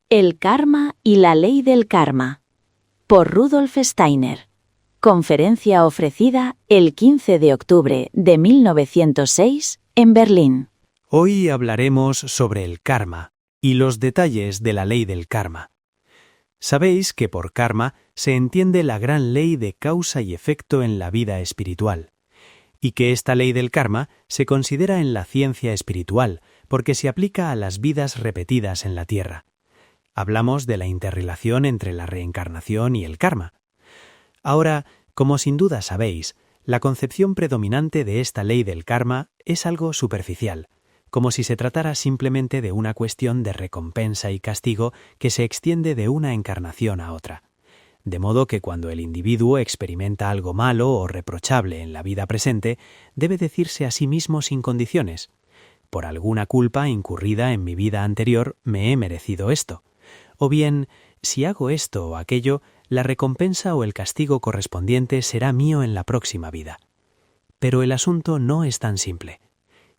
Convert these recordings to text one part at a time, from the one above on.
El karma y la ley del karma. Por Rudolf Steiner. Conferencia ofrecida el 15 de octubre de 1906 en Berlín. Hoy hablaremos sobre el karma y los detalles de la ley del karma. Sabéis que por karma se entiende la gran ley de causa y efecto en la vida espiritual, y que esta ley del karma se considera en la ciencia espiritual porque se aplica a las vidas repetidas en la tierra. Hablamos de la interrelación entre la reencarnación y el karma. Ahora, como sin duda sabéis, la concepción predominante de esta ley del karma es algo superficial, como si se tratara simplemente de una cuestión de recompensa y castigo que se extiende de una encarnación a otra. De modo que cuando el individuo experimenta algo malo o reprochable en la vida presente, debe decirse a sí mismo sin condiciones: por alguna culpa incurrida en mi vida anterior me he merecido esto. O bien, si hago esto o aquello, la recompensa o el castigo correspondiente será mío en la próxima vida. Pero el asunto no es tan simple.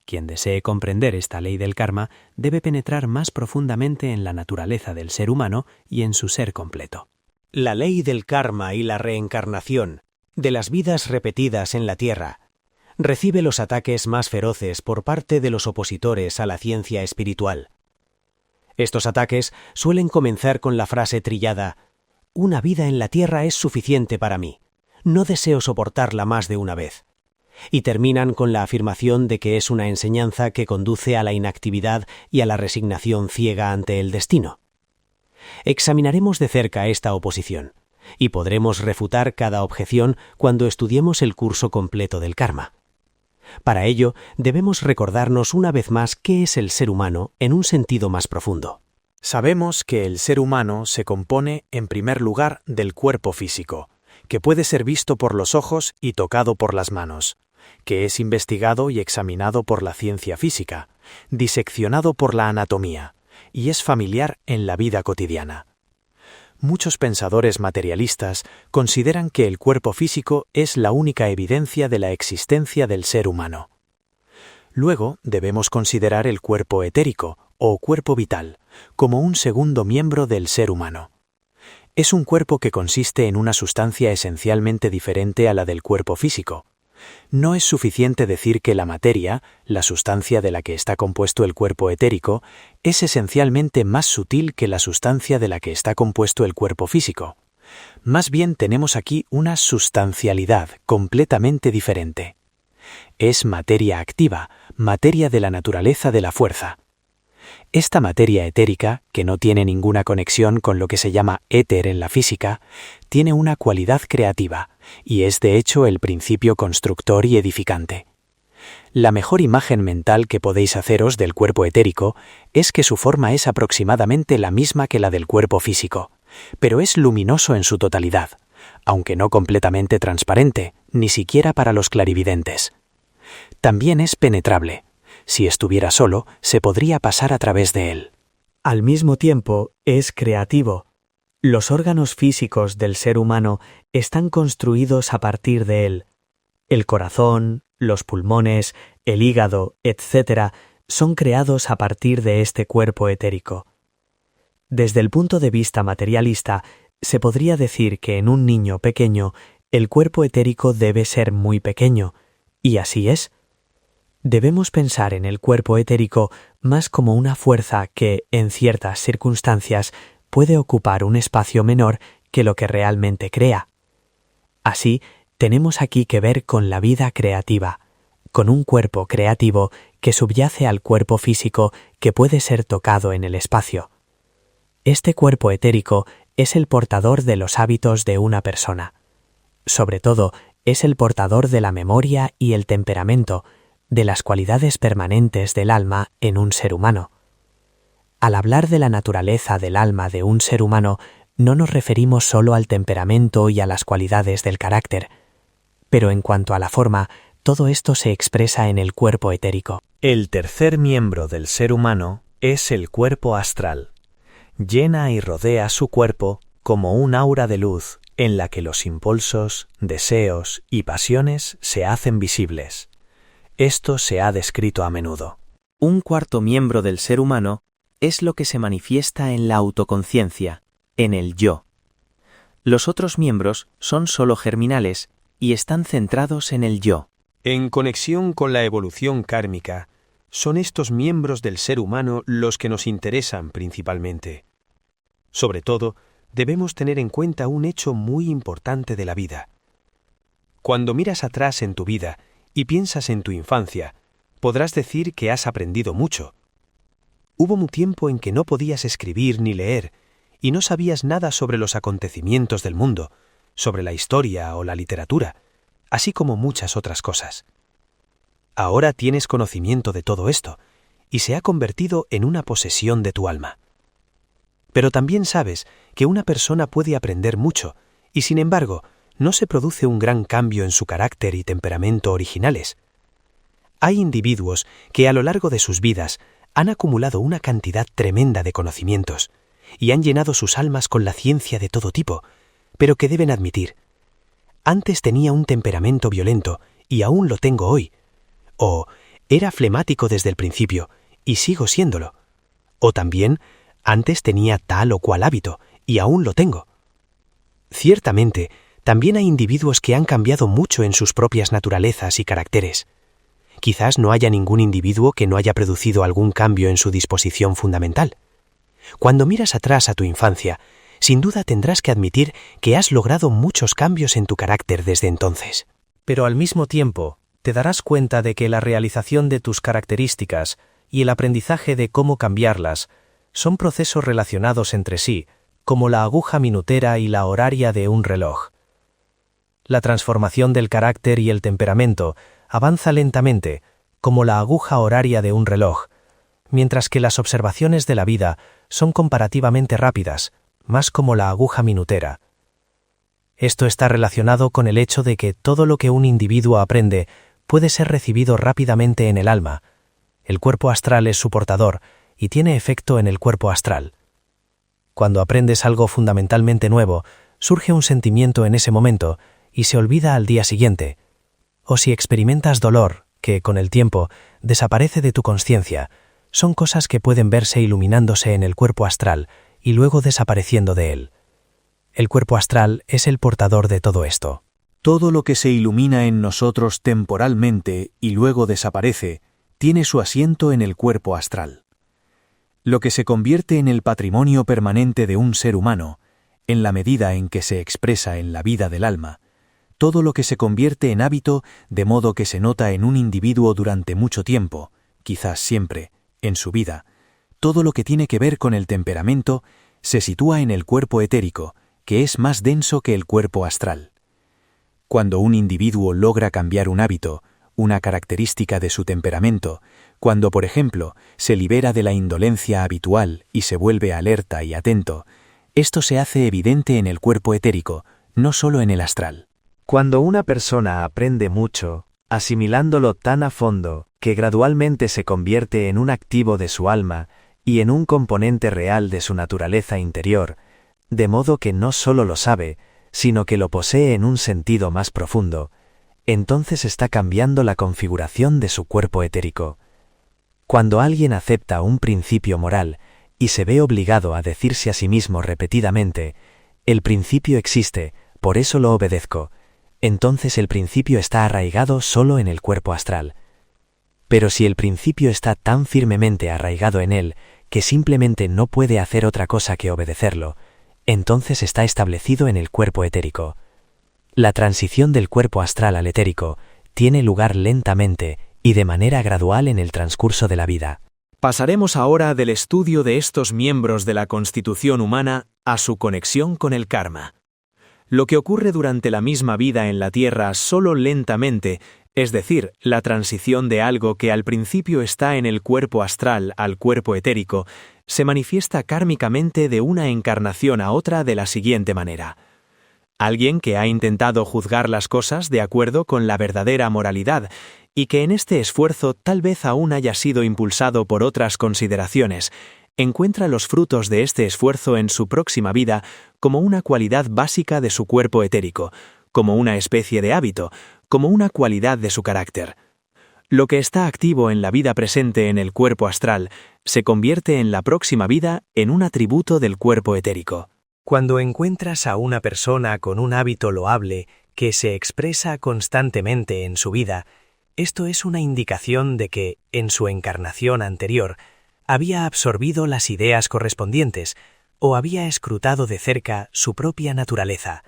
Quien desee comprender esta ley del karma debe penetrar más profundamente en la naturaleza del ser humano y en su ser completo. La ley del karma y la reencarnación, de las vidas repetidas en la tierra, recibe los ataques más feroces por parte de los opositores a la ciencia espiritual. Estos ataques suelen comenzar con la frase trillada: «Una vida en la tierra es suficiente para mí. No deseo soportarla más de una vez». Y terminan con la afirmación de que es una enseñanza que conduce a la inactividad y a la resignación ciega ante el destino. Examinaremos de cerca esta oposición, y podremos refutar cada objeción cuando estudiemos el curso completo del karma. Para ello, debemos recordarnos una vez más qué es el ser humano en un sentido más profundo. Sabemos que el ser humano se compone, en primer lugar, del cuerpo físico, que puede ser visto por los ojos y tocado por las manos, que es investigado y examinado por la ciencia física, diseccionado por la anatomía, y es familiar en la vida cotidiana. Muchos pensadores materialistas consideran que el cuerpo físico es la única evidencia de la existencia del ser humano. Luego debemos considerar el cuerpo etérico, o cuerpo vital, como un segundo miembro del ser humano. Es un cuerpo que consiste en una sustancia esencialmente diferente a la del cuerpo físico. No es suficiente decir que la materia, la sustancia de la que está compuesto el cuerpo etérico, es esencialmente más sutil que la sustancia de la que está compuesto el cuerpo físico. Más bien tenemos aquí una sustancialidad completamente diferente. Es materia activa, materia de la naturaleza de la fuerza. Esta materia etérica, que no tiene ninguna conexión con lo que se llama éter en la física, tiene una cualidad creativa, y es de hecho el principio constructor y edificante. La mejor imagen mental que podéis haceros del cuerpo etérico es que su forma es aproximadamente la misma que la del cuerpo físico, pero es luminoso en su totalidad, aunque no completamente transparente, ni siquiera para los clarividentes. También es penetrable. Si estuviera solo, se podría pasar a través de él. Al mismo tiempo, es creativo. Los órganos físicos del ser humano están construidos a partir de él. El corazón, los pulmones, el hígado, etc., son creados a partir de este cuerpo etérico. Desde el punto de vista materialista, se podría decir que en un niño pequeño, el cuerpo etérico debe ser muy pequeño, y así es. Debemos pensar en el cuerpo etérico más como una fuerza que, en ciertas circunstancias, puede ocupar un espacio menor que lo que realmente crea. Así, tenemos aquí que ver con la vida creativa, con un cuerpo creativo que subyace al cuerpo físico que puede ser tocado en el espacio. Este cuerpo etérico es el portador de los hábitos de una persona. Sobre todo, es el portador de la memoria y el temperamento, de las cualidades permanentes del alma en un ser humano. Al hablar de la naturaleza del alma de un ser humano, no nos referimos solo al temperamento y a las cualidades del carácter, pero en cuanto a la forma, todo esto se expresa en el cuerpo etérico. El tercer miembro del ser humano es el cuerpo astral. Llena y rodea su cuerpo como un aura de luz en la que los impulsos, deseos y pasiones se hacen visibles. Esto se ha descrito a menudo. Un cuarto miembro del ser humano es lo que se manifiesta en la autoconciencia, en el yo. Los otros miembros son solo germinales y están centrados en el yo. En conexión con la evolución kármica, son estos miembros del ser humano los que nos interesan principalmente. Sobre todo, debemos tener en cuenta un hecho muy importante de la vida. Cuando miras atrás en tu vida y piensas en tu infancia, podrás decir que has aprendido mucho. Hubo un tiempo en que no podías escribir ni leer y no sabías nada sobre los acontecimientos del mundo, sobre la historia o la literatura, así como muchas otras cosas. Ahora tienes conocimiento de todo esto y se ha convertido en una posesión de tu alma. Pero también sabes que una persona puede aprender mucho y, sin embargo, no se produce un gran cambio en su carácter y temperamento originales. Hay individuos que a lo largo de sus vidas han acumulado una cantidad tremenda de conocimientos y han llenado sus almas con la ciencia de todo tipo, pero que deben admitir: antes tenía un temperamento violento y aún lo tengo hoy. O era flemático desde el principio y sigo siéndolo. O también antes tenía tal o cual hábito y aún lo tengo. Ciertamente, también hay individuos que han cambiado mucho en sus propias naturalezas y caracteres. Quizás no haya ningún individuo que no haya producido algún cambio en su disposición fundamental. Cuando miras atrás a tu infancia, sin duda tendrás que admitir que has logrado muchos cambios en tu carácter desde entonces. Pero al mismo tiempo, te darás cuenta de que la realización de tus características y el aprendizaje de cómo cambiarlas son procesos relacionados entre sí, como la aguja minutera y la horaria de un reloj. La transformación del carácter y el temperamento avanza lentamente, como la aguja horaria de un reloj, mientras que las observaciones de la vida son comparativamente rápidas, más como la aguja minutera. Esto está relacionado con el hecho de que todo lo que un individuo aprende puede ser recibido rápidamente en el alma. El cuerpo astral es su portador y tiene efecto en el cuerpo astral. Cuando aprendes algo fundamentalmente nuevo, surge un sentimiento en ese momento y se olvida al día siguiente. O si experimentas dolor, que con el tiempo desaparece de tu consciencia, son cosas que pueden verse iluminándose en el cuerpo astral y luego desapareciendo de él. El cuerpo astral es el portador de todo esto. Todo lo que se ilumina en nosotros temporalmente y luego desaparece, tiene su asiento en el cuerpo astral. Lo que se convierte en el patrimonio permanente de un ser humano, en la medida en que se expresa en la vida del alma, todo lo que se convierte en hábito de modo que se nota en un individuo durante mucho tiempo, quizás siempre, en su vida, todo lo que tiene que ver con el temperamento, se sitúa en el cuerpo etérico, que es más denso que el cuerpo astral. Cuando un individuo logra cambiar un hábito, una característica de su temperamento, cuando, por ejemplo, se libera de la indolencia habitual y se vuelve alerta y atento, esto se hace evidente en el cuerpo etérico, no solo en el astral. Cuando una persona aprende mucho, asimilándolo tan a fondo que gradualmente se convierte en un activo de su alma y en un componente real de su naturaleza interior, de modo que no solo lo sabe, sino que lo posee en un sentido más profundo, entonces está cambiando la configuración de su cuerpo etérico. Cuando alguien acepta un principio moral y se ve obligado a decirse a sí mismo repetidamente, el principio existe, por eso lo obedezco, entonces el principio está arraigado solo en el cuerpo astral. Pero si el principio está tan firmemente arraigado en él que simplemente no puede hacer otra cosa que obedecerlo, entonces está establecido en el cuerpo etérico. La transición del cuerpo astral al etérico tiene lugar lentamente y de manera gradual en el transcurso de la vida. Pasaremos ahora del estudio de estos miembros de la constitución humana a su conexión con el karma. Lo que ocurre durante la misma vida en la Tierra solo lentamente, es decir, la transición de algo que al principio está en el cuerpo astral al cuerpo etérico, se manifiesta kármicamente de una encarnación a otra de la siguiente manera. Alguien que ha intentado juzgar las cosas de acuerdo con la verdadera moralidad y que en este esfuerzo tal vez aún haya sido impulsado por otras consideraciones, encuentra los frutos de este esfuerzo en su próxima vida como una cualidad básica de su cuerpo etérico, como una especie de hábito, como una cualidad de su carácter. Lo que está activo en la vida presente en el cuerpo astral se convierte en la próxima vida en un atributo del cuerpo etérico. Cuando encuentras a una persona con un hábito loable que se expresa constantemente en su vida, esto es una indicación de que, en su encarnación anterior, había absorbido las ideas correspondientes o había escrutado de cerca su propia naturaleza.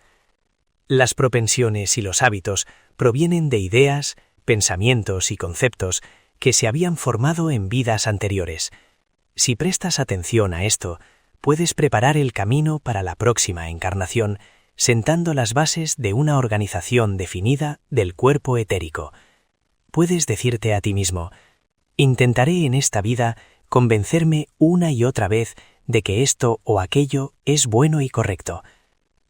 Las propensiones y los hábitos provienen de ideas, pensamientos y conceptos que se habían formado en vidas anteriores. Si prestas atención a esto, puedes preparar el camino para la próxima encarnación, sentando las bases de una organización definida del cuerpo etérico. Puedes decirte a ti mismo: intentaré en esta vida convencerme una y otra vez de que esto o aquello es bueno y correcto.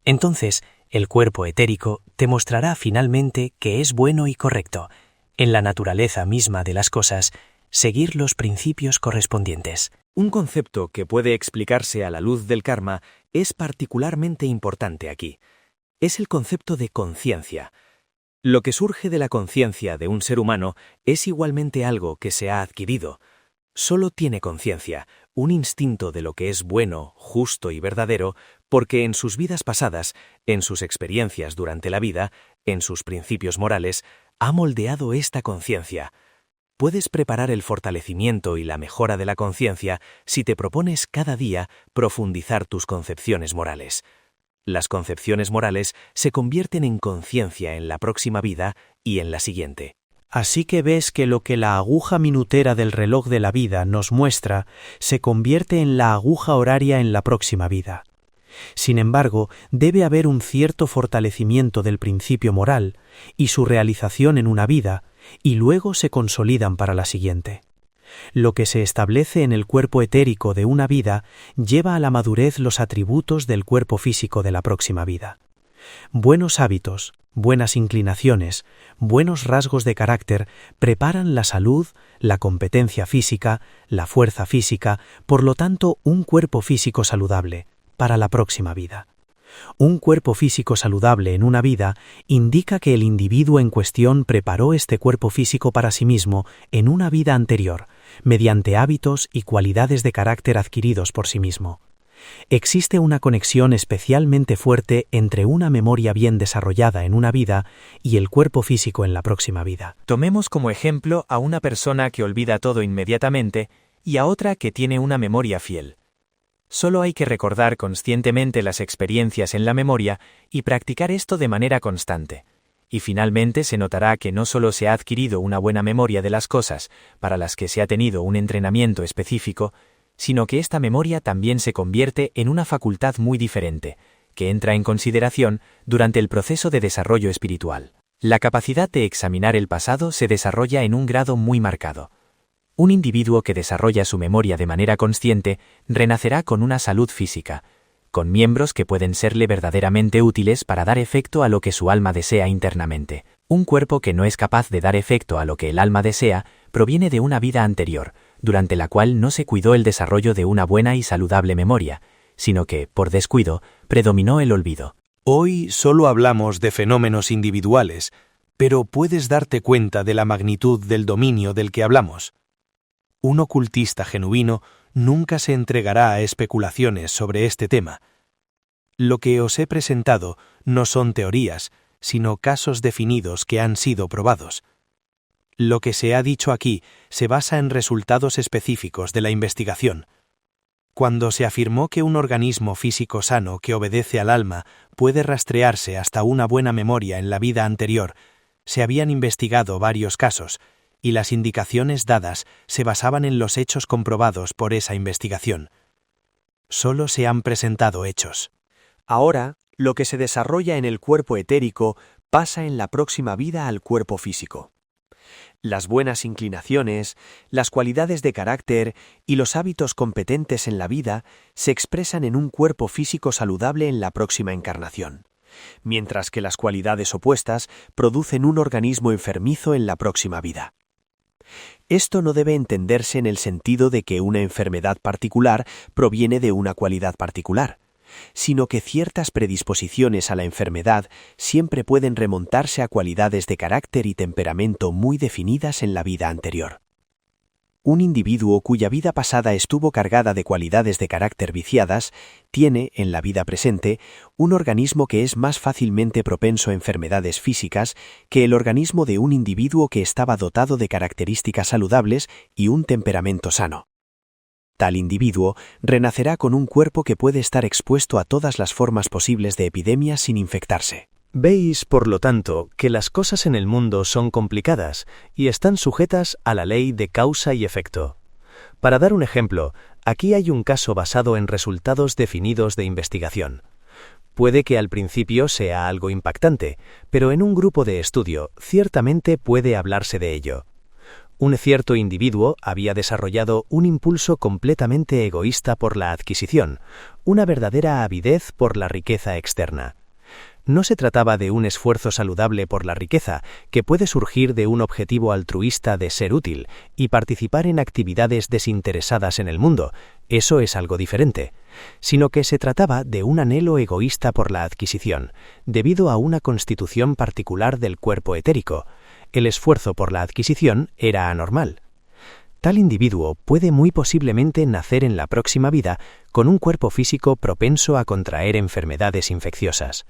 Entonces, el cuerpo etérico te mostrará finalmente que es bueno y correcto, en la naturaleza misma de las cosas, seguir los principios correspondientes. Un concepto que puede explicarse a la luz del karma es particularmente importante aquí. Es el concepto de conciencia. Lo que surge de la conciencia de un ser humano es igualmente algo que se ha adquirido. Solo tiene conciencia, un instinto de lo que es bueno, justo y verdadero, porque en sus vidas pasadas, en sus experiencias durante la vida, en sus principios morales, ha moldeado esta conciencia. Puedes preparar el fortalecimiento y la mejora de la conciencia si te propones cada día profundizar tus concepciones morales. Las concepciones morales se convierten en conciencia en la próxima vida y en la siguiente. Así que ves que lo que la aguja minutera del reloj de la vida nos muestra se convierte en la aguja horaria en la próxima vida. Sin embargo, debe haber un cierto fortalecimiento del principio moral y su realización en una vida, y luego se consolidan para la siguiente. Lo que se establece en el cuerpo etérico de una vida lleva a la madurez los atributos del cuerpo físico de la próxima vida. Buenos hábitos, buenas inclinaciones, buenos rasgos de carácter preparan la salud, la competencia física, la fuerza física, por lo tanto, un cuerpo físico saludable para la próxima vida. Un cuerpo físico saludable en una vida indica que el individuo en cuestión preparó este cuerpo físico para sí mismo en una vida anterior, mediante hábitos y cualidades de carácter adquiridos por sí mismo. Existe una conexión especialmente fuerte entre una memoria bien desarrollada en una vida y el cuerpo físico en la próxima vida. Tomemos como ejemplo a una persona que olvida todo inmediatamente y a otra que tiene una memoria fiel. Solo hay que recordar conscientemente las experiencias en la memoria y practicar esto de manera constante. Y finalmente se notará que no solo se ha adquirido una buena memoria de las cosas para las que se ha tenido un entrenamiento específico, sino que esta memoria también se convierte en una facultad muy diferente, que entra en consideración durante el proceso de desarrollo espiritual. La capacidad de examinar el pasado se desarrolla en un grado muy marcado. Un individuo que desarrolla su memoria de manera consciente renacerá con una salud física, con miembros que pueden serle verdaderamente útiles para dar efecto a lo que su alma desea internamente. Un cuerpo que no es capaz de dar efecto a lo que el alma desea proviene de una vida anterior, durante la cual no se cuidó el desarrollo de una buena y saludable memoria, sino que, por descuido, predominó el olvido. Hoy solo hablamos de fenómenos individuales, pero puedes darte cuenta de la magnitud del dominio del que hablamos. Un ocultista genuino nunca se entregará a especulaciones sobre este tema. Lo que os he presentado no son teorías, sino casos definidos que han sido probados. Lo que se ha dicho aquí se basa en resultados específicos de la investigación. Cuando se afirmó que un organismo físico sano que obedece al alma puede rastrearse hasta una buena memoria en la vida anterior, se habían investigado varios casos, y las indicaciones dadas se basaban en los hechos comprobados por esa investigación. Solo se han presentado hechos. Ahora, lo que se desarrolla en el cuerpo etérico pasa en la próxima vida al cuerpo físico. Las buenas inclinaciones, las cualidades de carácter y los hábitos competentes en la vida se expresan en un cuerpo físico saludable en la próxima encarnación, mientras que las cualidades opuestas producen un organismo enfermizo en la próxima vida. Esto no debe entenderse en el sentido de que una enfermedad particular proviene de una cualidad particular, sino que ciertas predisposiciones a la enfermedad siempre pueden remontarse a cualidades de carácter y temperamento muy definidas en la vida anterior. Un individuo cuya vida pasada estuvo cargada de cualidades de carácter viciadas tiene, en la vida presente, un organismo que es más fácilmente propenso a enfermedades físicas que el organismo de un individuo que estaba dotado de características saludables y un temperamento sano. Tal individuo renacerá con un cuerpo que puede estar expuesto a todas las formas posibles de epidemias sin infectarse. Veis, por lo tanto, que las cosas en el mundo son complicadas y están sujetas a la ley de causa y efecto. Para dar un ejemplo, aquí hay un caso basado en resultados definidos de investigación. Puede que al principio sea algo impactante, pero en un grupo de estudio ciertamente puede hablarse de ello. Un cierto individuo había desarrollado un impulso completamente egoísta por la adquisición, una verdadera avidez por la riqueza externa. No se trataba de un esfuerzo saludable por la riqueza, que puede surgir de un objetivo altruista de ser útil y participar en actividades desinteresadas en el mundo, eso es algo diferente, sino que se trataba de un anhelo egoísta por la adquisición, debido a una constitución particular del cuerpo etérico. El esfuerzo por la adquisición era anormal. Tal individuo puede muy posiblemente nacer en la próxima vida con un cuerpo físico propenso a contraer enfermedades infecciosas.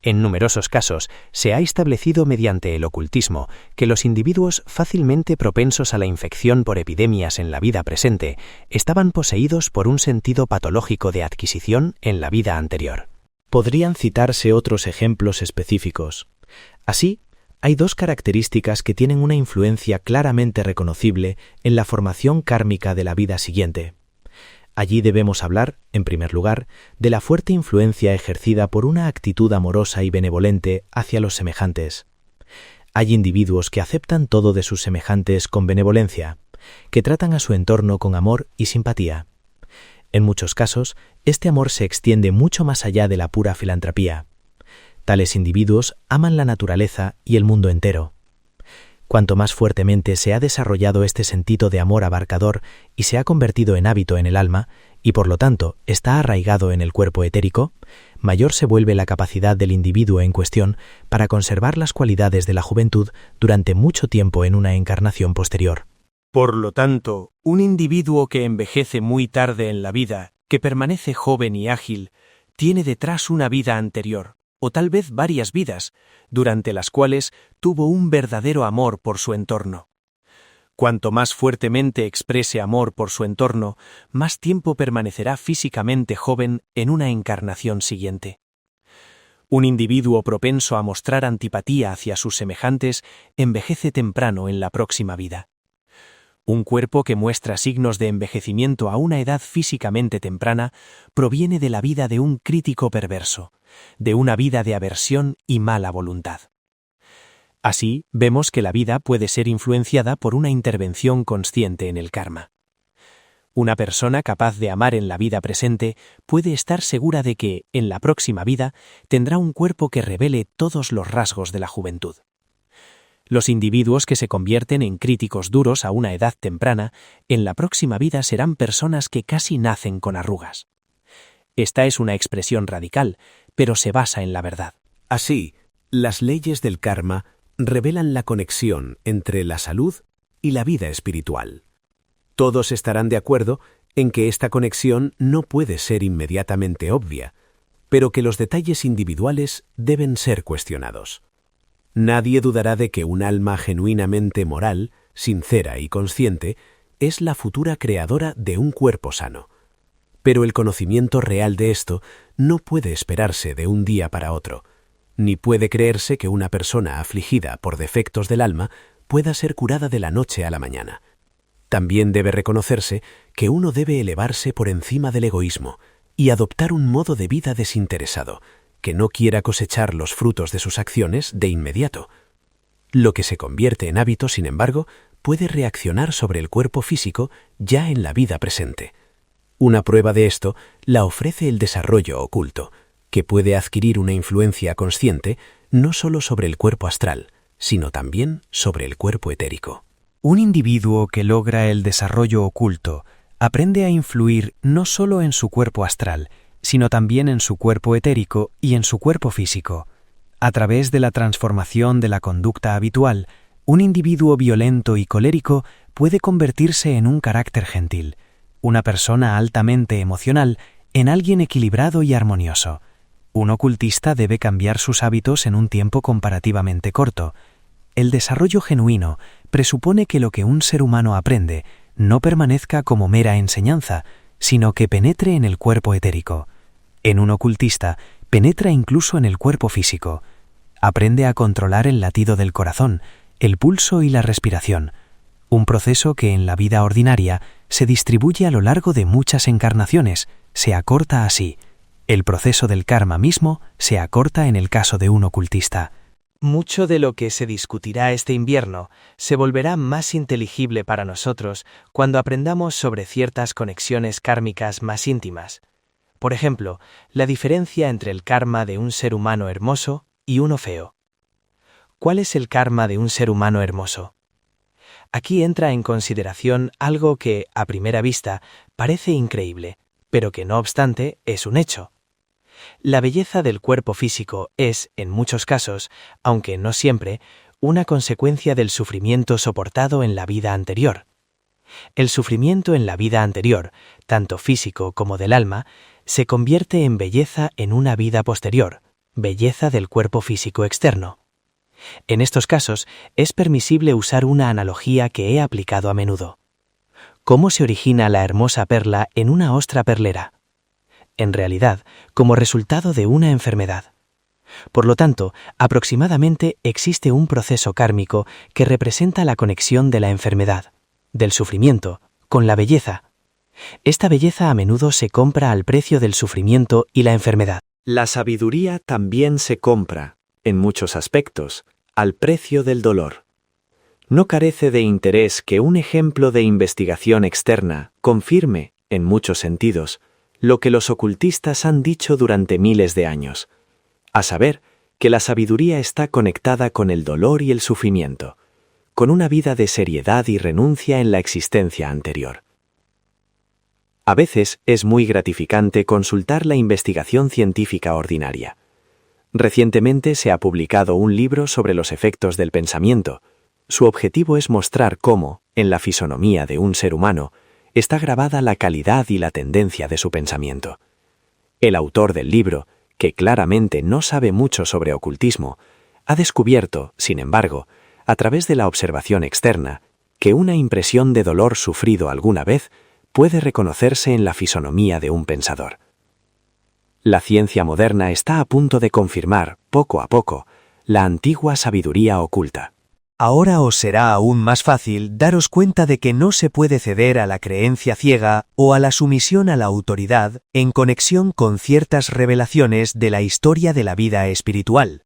En numerosos casos se ha establecido mediante el ocultismo que los individuos fácilmente propensos a la infección por epidemias en la vida presente estaban poseídos por un sentido patológico de adquisición en la vida anterior. Podrían citarse otros ejemplos específicos. Así, hay dos características que tienen una influencia claramente reconocible en la formación kármica de la vida siguiente. Allí debemos hablar, en primer lugar, de la fuerte influencia ejercida por una actitud amorosa y benevolente hacia los semejantes. Hay individuos que aceptan todo de sus semejantes con benevolencia, que tratan a su entorno con amor y simpatía. En muchos casos, este amor se extiende mucho más allá de la pura filantropía. Tales individuos aman la naturaleza y el mundo entero. Cuanto más fuertemente se ha desarrollado este sentido de amor abarcador y se ha convertido en hábito en el alma, y por lo tanto está arraigado en el cuerpo etérico, mayor se vuelve la capacidad del individuo en cuestión para conservar las cualidades de la juventud durante mucho tiempo en una encarnación posterior. Por lo tanto, un individuo que envejece muy tarde en la vida, que permanece joven y ágil, tiene detrás una vida anterior, o tal vez varias vidas, durante las cuales tuvo un verdadero amor por su entorno. Cuanto más fuertemente exprese amor por su entorno, más tiempo permanecerá físicamente joven en una encarnación siguiente. Un individuo propenso a mostrar antipatía hacia sus semejantes envejece temprano en la próxima vida. Un cuerpo que muestra signos de envejecimiento a una edad físicamente temprana proviene de la vida de un crítico perverso, de una vida de aversión y mala voluntad. Así, vemos que la vida puede ser influenciada por una intervención consciente en el karma. Una persona capaz de amar en la vida presente puede estar segura de que, en la próxima vida, tendrá un cuerpo que revele todos los rasgos de la juventud. Los individuos que se convierten en críticos duros a una edad temprana, en la próxima vida serán personas que casi nacen con arrugas. Esta es una expresión radical, pero se basa en la verdad. Así, las leyes del karma revelan la conexión entre la salud y la vida espiritual. Todos estarán de acuerdo en que esta conexión no puede ser inmediatamente obvia, pero que los detalles individuales deben ser cuestionados. Nadie dudará de que un alma genuinamente moral, sincera y consciente es la futura creadora de un cuerpo sano. Pero el conocimiento real de esto no puede esperarse de un día para otro, ni puede creerse que una persona afligida por defectos del alma pueda ser curada de la noche a la mañana. También debe reconocerse que uno debe elevarse por encima del egoísmo y adoptar un modo de vida desinteresado, que no quiera cosechar los frutos de sus acciones de inmediato. Lo que se convierte en hábito, sin embargo, puede reaccionar sobre el cuerpo físico ya en la vida presente. Una prueba de esto la ofrece el desarrollo oculto, que puede adquirir una influencia consciente no solo sobre el cuerpo astral, sino también sobre el cuerpo etérico. Un individuo que logra el desarrollo oculto aprende a influir no solo en su cuerpo astral, sino también en su cuerpo etérico y en su cuerpo físico. A través de la transformación de la conducta habitual, un individuo violento y colérico puede convertirse en un carácter gentil, una persona altamente emocional en alguien equilibrado y armonioso. Un ocultista debe cambiar sus hábitos en un tiempo comparativamente corto. El desarrollo genuino presupone que lo que un ser humano aprende no permanezca como mera enseñanza, sino que penetre en el cuerpo etérico. En un ocultista, penetra incluso en el cuerpo físico. Aprende a controlar el latido del corazón, el pulso y la respiración, un proceso que en la vida ordinaria se distribuye a lo largo de muchas encarnaciones, se acorta así. El proceso del karma mismo se acorta en el caso de un ocultista. Mucho de lo que se discutirá este invierno se volverá más inteligible para nosotros cuando aprendamos sobre ciertas conexiones kármicas más íntimas. Por ejemplo, la diferencia entre el karma de un ser humano hermoso y uno feo. ¿Cuál es el karma de un ser humano hermoso? Aquí entra en consideración algo que, a primera vista, parece increíble, pero que no obstante es un hecho. La belleza del cuerpo físico es, en muchos casos, aunque no siempre, una consecuencia del sufrimiento soportado en la vida anterior. El sufrimiento en la vida anterior, tanto físico como del alma, se convierte en belleza en una vida posterior, belleza del cuerpo físico externo. En estos casos, es permisible usar una analogía que he aplicado a menudo. ¿Cómo se origina la hermosa perla en una ostra perlera? En realidad, como resultado de una enfermedad. Por lo tanto, aproximadamente existe un proceso kármico que representa la conexión de la enfermedad, del sufrimiento, con la belleza. Esta belleza a menudo se compra al precio del sufrimiento y la enfermedad. La sabiduría también se compra, en muchos aspectos, al precio del dolor. No carece de interés que un ejemplo de investigación externa confirme, en muchos sentidos, lo que los ocultistas han dicho durante miles de años, a saber, que la sabiduría está conectada con el dolor y el sufrimiento, con una vida de seriedad y renuncia en la existencia anterior. A veces es muy gratificante consultar la investigación científica ordinaria. Recientemente se ha publicado un libro sobre los efectos del pensamiento. Su objetivo es mostrar cómo, en la fisonomía de un ser humano, está grabada la calidad y la tendencia de su pensamiento. El autor del libro, que claramente no sabe mucho sobre ocultismo, ha descubierto, sin embargo, a través de la observación externa, que una impresión de dolor sufrido alguna vez puede reconocerse en la fisonomía de un pensador. La ciencia moderna está a punto de confirmar, poco a poco, la antigua sabiduría oculta. Ahora os será aún más fácil daros cuenta de que no se puede ceder a la creencia ciega o a la sumisión a la autoridad en conexión con ciertas revelaciones de la historia de la vida espiritual.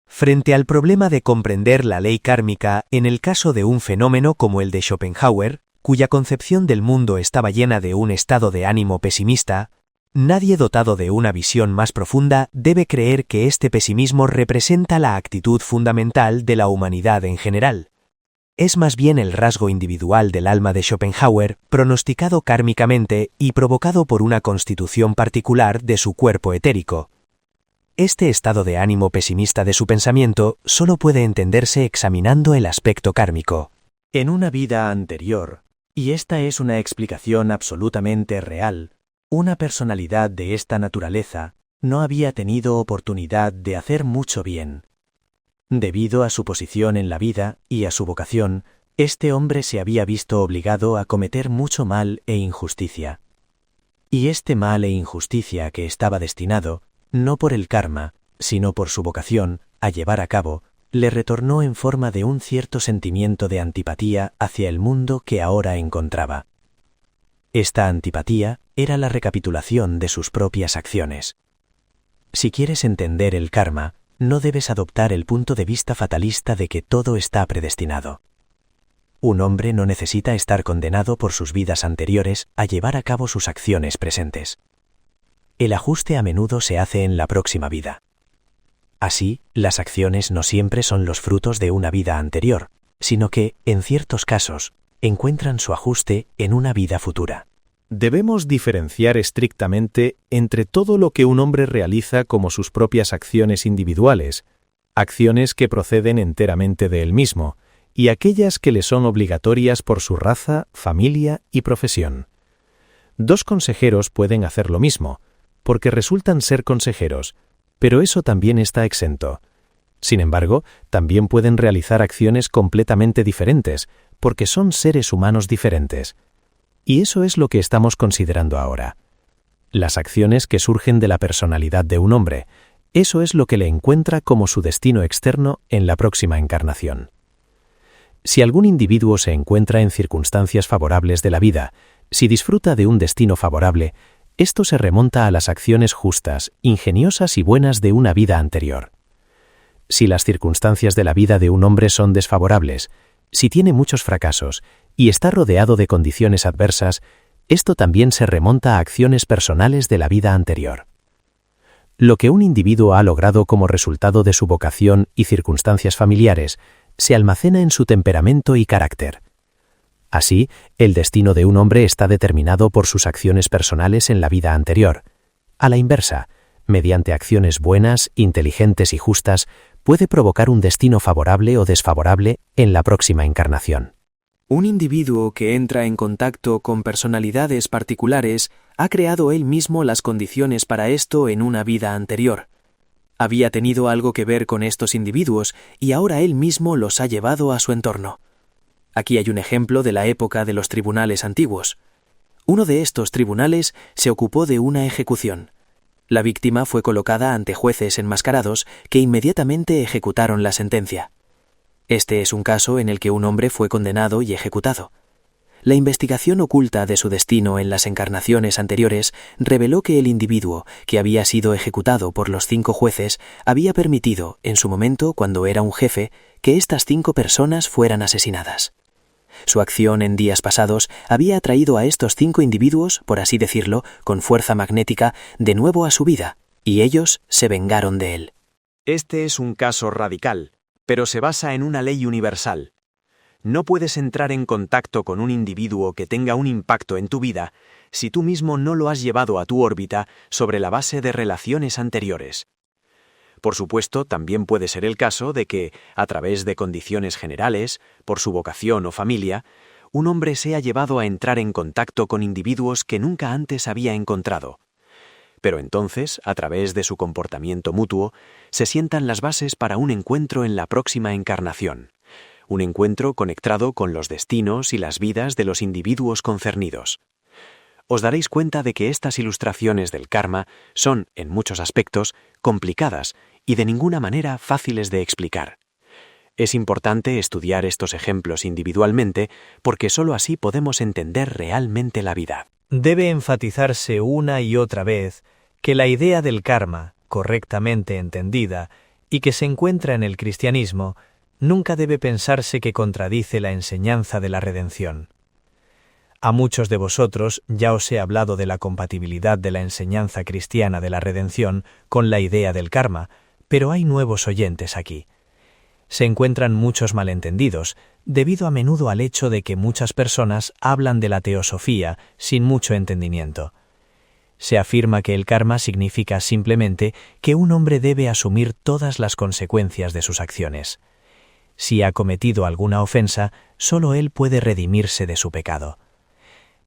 Frente al problema de comprender la ley kármica en el caso de un fenómeno como el de Schopenhauer, cuya concepción del mundo estaba llena de un estado de ánimo pesimista, nadie dotado de una visión más profunda debe creer que este pesimismo representa la actitud fundamental de la humanidad en general. Es más bien el rasgo individual del alma de Schopenhauer, pronosticado kármicamente y provocado por una constitución particular de su cuerpo etérico. Este estado de ánimo pesimista de su pensamiento solo puede entenderse examinando el aspecto kármico. En una vida anterior, y esta es una explicación absolutamente real, una personalidad de esta naturaleza no había tenido oportunidad de hacer mucho bien. Debido a su posición en la vida y a su vocación, este hombre se había visto obligado a cometer mucho mal e injusticia. Y este mal e injusticia que estaba destinado, no por el karma, sino por su vocación, a llevar a cabo, le retornó en forma de un cierto sentimiento de antipatía hacia el mundo que ahora encontraba. Esta antipatía era la recapitulación de sus propias acciones. Si quieres entender el karma, no debes adoptar el punto de vista fatalista de que todo está predestinado. Un hombre no necesita estar condenado por sus vidas anteriores a llevar a cabo sus acciones presentes. El ajuste a menudo se hace en la próxima vida. Así, las acciones no siempre son los frutos de una vida anterior, sino que, en ciertos casos, encuentran su ajuste en una vida futura. Debemos diferenciar estrictamente entre todo lo que un hombre realiza como sus propias acciones individuales, acciones que proceden enteramente de él mismo, y aquellas que le son obligatorias por su raza, familia y profesión. Dos consejeros pueden hacer lo mismo, porque resultan ser consejeros, pero eso también está exento. Sin embargo, también pueden realizar acciones completamente diferentes, porque son seres humanos diferentes. Y eso es lo que estamos considerando ahora. Las acciones que surgen de la personalidad de un hombre, eso es lo que le encuentra como su destino externo en la próxima encarnación. Si algún individuo se encuentra en circunstancias favorables de la vida, si disfruta de un destino favorable, esto se remonta a las acciones justas, ingeniosas y buenas de una vida anterior. Si las circunstancias de la vida de un hombre son desfavorables, si tiene muchos fracasos y está rodeado de condiciones adversas, esto también se remonta a acciones personales de la vida anterior. Lo que un individuo ha logrado como resultado de su vocación y circunstancias familiares se almacena en su temperamento y carácter. Así, el destino de un hombre está determinado por sus acciones personales en la vida anterior. A la inversa, mediante acciones buenas, inteligentes y justas, puede provocar un destino favorable o desfavorable en la próxima encarnación. Un individuo que entra en contacto con personalidades particulares ha creado él mismo las condiciones para esto en una vida anterior. Había tenido algo que ver con estos individuos y ahora él mismo los ha llevado a su entorno. Aquí hay un ejemplo de la época de los tribunales antiguos. Uno de estos tribunales se ocupó de una ejecución. La víctima fue colocada ante jueces enmascarados que inmediatamente ejecutaron la sentencia. Este es un caso en el que un hombre fue condenado y ejecutado. La investigación oculta de su destino en las encarnaciones anteriores reveló que el individuo que había sido ejecutado por los 5 jueces había permitido, en su momento cuando era un jefe, que estas 5 personas fueran asesinadas. Su acción en días pasados había atraído a estos 5 individuos, por así decirlo, con fuerza magnética, de nuevo a su vida, y ellos se vengaron de él. Este es un caso radical, pero se basa en una ley universal. No puedes entrar en contacto con un individuo que tenga un impacto en tu vida si tú mismo no lo has llevado a tu órbita sobre la base de relaciones anteriores. Por supuesto, también puede ser el caso de que, a través de condiciones generales, por su vocación o familia, un hombre sea llevado a entrar en contacto con individuos que nunca antes había encontrado. Pero entonces, a través de su comportamiento mutuo, se sientan las bases para un encuentro en la próxima encarnación. Un encuentro conectado con los destinos y las vidas de los individuos concernidos. Os daréis cuenta de que estas ilustraciones del karma son, en muchos aspectos, complicadas y de ninguna manera fáciles de explicar. Es importante estudiar estos ejemplos individualmente porque sólo así podemos entender realmente la vida. Debe enfatizarse una y otra vez que la idea del karma, correctamente entendida, y que se encuentra en el cristianismo, nunca debe pensarse que contradice la enseñanza de la redención. A muchos de vosotros ya os he hablado de la compatibilidad de la enseñanza cristiana de la redención con la idea del karma, pero hay nuevos oyentes aquí. Se encuentran muchos malentendidos, debido a menudo al hecho de que muchas personas hablan de la teosofía sin mucho entendimiento. Se afirma que el karma significa simplemente que un hombre debe asumir todas las consecuencias de sus acciones. Si ha cometido alguna ofensa, solo él puede redimirse de su pecado.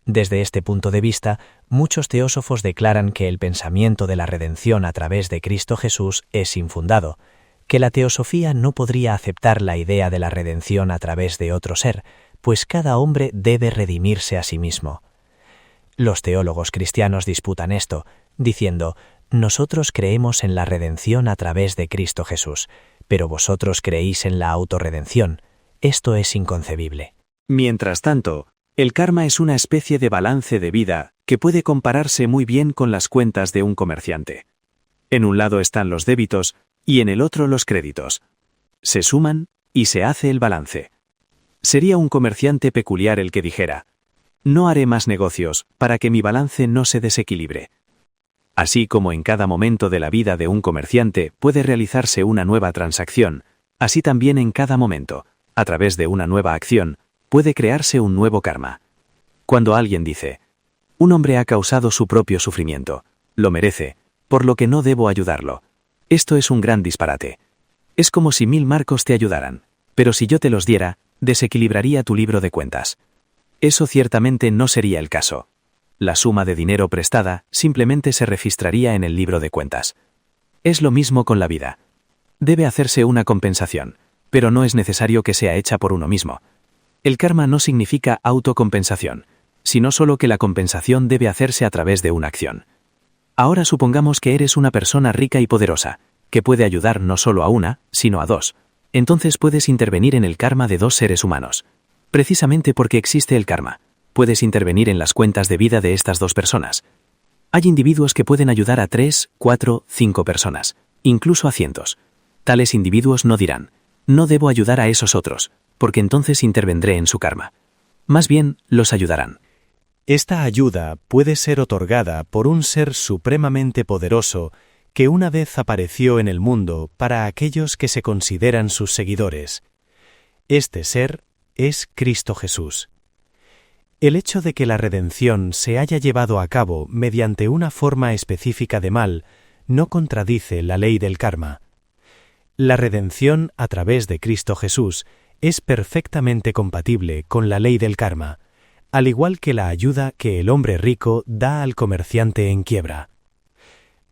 Desde este punto de vista, muchos teósofos declaran que el pensamiento de la redención a través de Cristo Jesús es infundado, que la teosofía no podría aceptar la idea de la redención a través de otro ser, pues cada hombre debe redimirse a sí mismo. Los teólogos cristianos disputan esto, diciendo: nosotros creemos en la redención a través de Cristo Jesús, pero vosotros creéis en la autorredención. Esto es inconcebible. Mientras tanto, el karma es una especie de balance de vida que puede compararse muy bien con las cuentas de un comerciante. En un lado están los débitos y en el otro los créditos. Se suman y se hace el balance. Sería un comerciante peculiar el que dijera: no haré más negocios para que mi balance no se desequilibre. Así como en cada momento de la vida de un comerciante puede realizarse una nueva transacción, así también en cada momento, a través de una nueva acción, puede crearse un nuevo karma. Cuando alguien dice: Un hombre ha causado su propio sufrimiento. Lo merece, por lo que no debo ayudarlo. Esto es un gran disparate. Es como si 1000 marcos te ayudaran, pero si yo te los diera, desequilibraría tu libro de cuentas. Eso ciertamente no sería el caso. La suma de dinero prestada simplemente se registraría en el libro de cuentas. Es lo mismo con la vida. Debe hacerse una compensación, pero no es necesario que sea hecha por uno mismo. El karma no significa autocompensación, sino solo que la compensación debe hacerse a través de una acción. Ahora supongamos que eres una persona rica y poderosa, que puede ayudar no solo a una, sino a 2. Entonces puedes intervenir en el karma de 2 seres humanos. Precisamente porque existe el karma, puedes intervenir en las cuentas de vida de estas 2 personas. Hay individuos que pueden ayudar a 3, 4, 5 personas, incluso a cientos. Tales individuos no dirán, no debo ayudar a esos otros, porque entonces intervendré en su karma. Más bien, los ayudarán. Esta ayuda puede ser otorgada por un ser supremamente poderoso que una vez apareció en el mundo para aquellos que se consideran sus seguidores. Este ser es Cristo Jesús. El hecho de que la redención se haya llevado a cabo mediante una forma específica de mal no contradice la ley del karma. La redención a través de Cristo Jesús es perfectamente compatible con la ley del karma, al igual que la ayuda que el hombre rico da al comerciante en quiebra.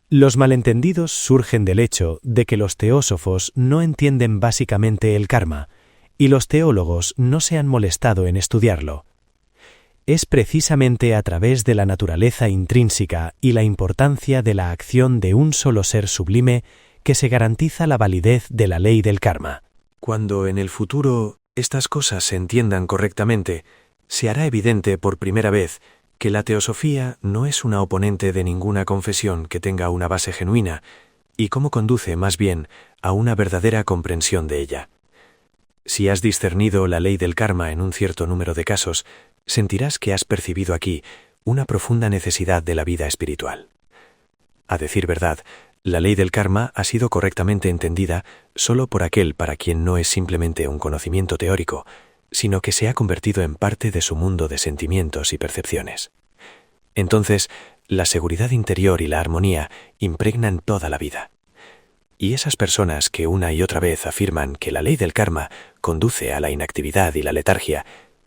Los malentendidos surgen del hecho de que los teósofos no entienden básicamente el karma, y los teólogos no se han molestado en estudiarlo. Es precisamente a través de la naturaleza intrínseca y la importancia de la acción de un solo ser sublime que se garantiza la validez de la ley del karma. Cuando en el futuro estas cosas se entiendan correctamente, se hará evidente por primera vez que la teosofía no es una oponente de ninguna confesión que tenga una base genuina, y cómo conduce más bien a una verdadera comprensión de ella. Si has discernido la ley del karma en un cierto número de casos, sentirás que has percibido aquí una profunda necesidad de la vida espiritual. A decir verdad, la ley del karma ha sido correctamente entendida solo por aquel para quien no es simplemente un conocimiento teórico, sino que se ha convertido en parte de su mundo de sentimientos y percepciones. Entonces, la seguridad interior y la armonía impregnan toda la vida. Y esas personas que una y otra vez afirman que la ley del karma conduce a la inactividad y la letargia,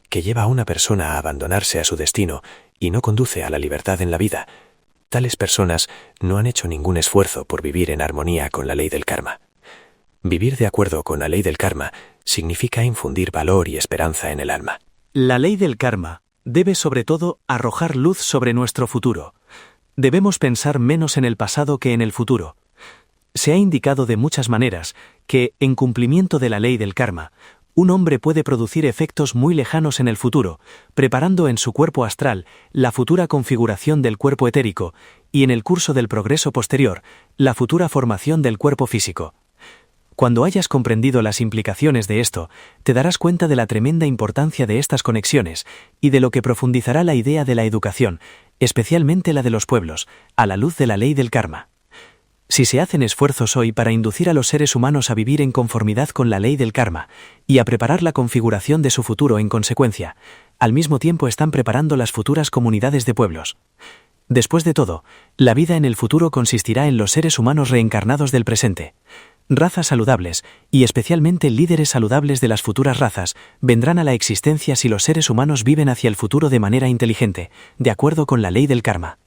que lleva a una persona a abandonarse a su destino y no conduce a la libertad en la vida, tales personas no han hecho ningún esfuerzo por vivir en armonía con la ley del karma. Vivir de acuerdo con la ley del karma significa infundir valor y esperanza en el alma. La ley del karma debe sobre todo arrojar luz sobre nuestro futuro. Debemos pensar menos en el pasado que en el futuro. Se ha indicado de muchas maneras que, en cumplimiento de la ley del karma, un hombre puede producir efectos muy lejanos en el futuro, preparando en su cuerpo astral la futura configuración del cuerpo etérico y, en el curso del progreso posterior, la futura formación del cuerpo físico. Cuando hayas comprendido las implicaciones de esto, te darás cuenta de la tremenda importancia de estas conexiones y de lo que profundizará la idea de la educación, especialmente la de los pueblos, a la luz de la ley del karma. Si se hacen esfuerzos hoy para inducir a los seres humanos a vivir en conformidad con la ley del karma y a preparar la configuración de su futuro en consecuencia, al mismo tiempo están preparando las futuras comunidades de pueblos. Después de todo, la vida en el futuro consistirá en los seres humanos reencarnados del presente. Razas saludables, y especialmente líderes saludables de las futuras razas, vendrán a la existencia si los seres humanos viven hacia el futuro de manera inteligente, de acuerdo con la ley del karma.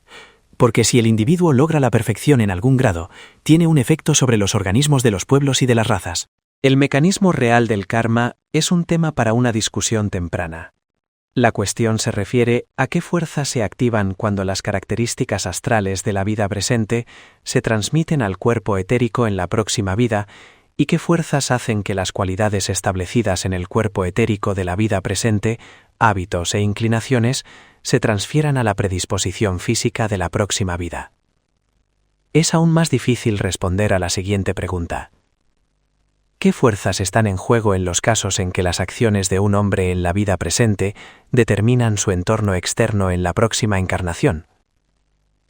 Porque si el individuo logra la perfección en algún grado, tiene un efecto sobre los organismos de los pueblos y de las razas. El mecanismo real del karma es un tema para una discusión temprana. La cuestión se refiere a qué fuerzas se activan cuando las características astrales de la vida presente se transmiten al cuerpo etérico en la próxima vida y qué fuerzas hacen que las cualidades establecidas en el cuerpo etérico de la vida presente, hábitos e inclinaciones, se transfieran a la predisposición física de la próxima vida. Es aún más difícil responder a la siguiente pregunta. ¿Qué fuerzas están en juego en los casos en que las acciones de un hombre en la vida presente determinan su entorno externo en la próxima encarnación?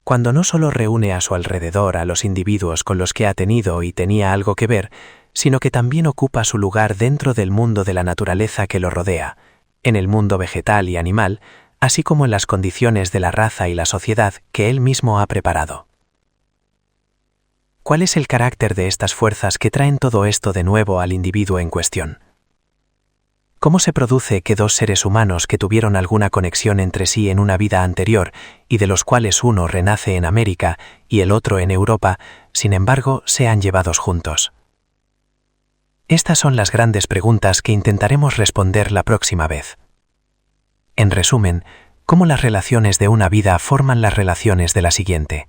Cuando no solo reúne a su alrededor a los individuos con los que ha tenido y tenía algo que ver, sino que también ocupa su lugar dentro del mundo de la naturaleza que lo rodea, en el mundo vegetal y animal, así como en las condiciones de la raza y la sociedad que Él mismo ha preparado. ¿Cuál es el carácter de estas fuerzas que traen todo esto de nuevo al individuo en cuestión? ¿Cómo se produce que dos seres humanos que tuvieron alguna conexión entre sí en una vida anterior y de los cuales uno renace en América y el otro en Europa, sin embargo, sean llevados juntos? Estas son las grandes preguntas que intentaremos responder la próxima vez. En resumen, ¿cómo las relaciones de una vida forman las relaciones de la siguiente?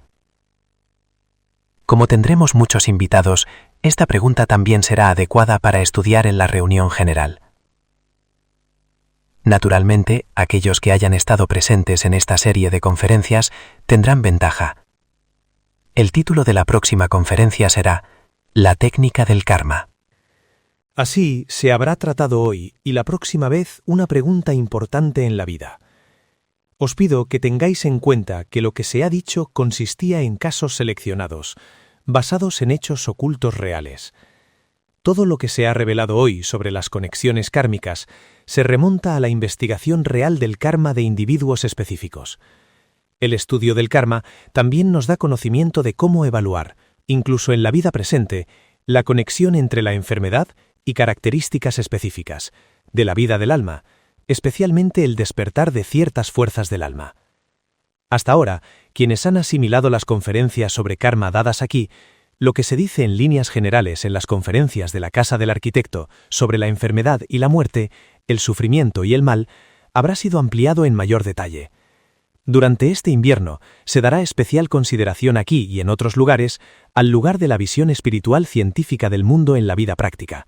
Como tendremos muchos invitados, esta pregunta también será adecuada para estudiar en la reunión general. Naturalmente, aquellos que hayan estado presentes en esta serie de conferencias tendrán ventaja. El título de la próxima conferencia será La técnica del karma. Así se habrá tratado hoy y la próxima vez una pregunta importante en la vida. Os pido que tengáis en cuenta que lo que se ha dicho consistía en casos seleccionados, basados en hechos ocultos reales. Todo lo que se ha revelado hoy sobre las conexiones kármicas se remonta a la investigación real del karma de individuos específicos. El estudio del karma también nos da conocimiento de cómo evaluar, incluso en la vida presente, la conexión entre la enfermedad y características específicas de la vida del alma, especialmente el despertar de ciertas fuerzas del alma. Hasta ahora, quienes han asimilado las conferencias sobre karma dadas aquí, lo que se dice en líneas generales en las conferencias de la Casa del Arquitecto sobre la enfermedad y la muerte, el sufrimiento y el mal, habrá sido ampliado en mayor detalle. Durante este invierno se dará especial consideración aquí y en otros lugares al lugar de la visión espiritual científica del mundo en la vida práctica.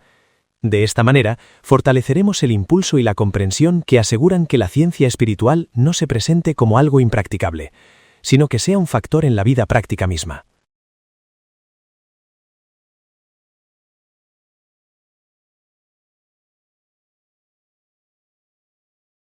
De esta manera, fortaleceremos el impulso y la comprensión que aseguran que la ciencia espiritual no se presente como algo impracticable, sino que sea un factor en la vida práctica misma.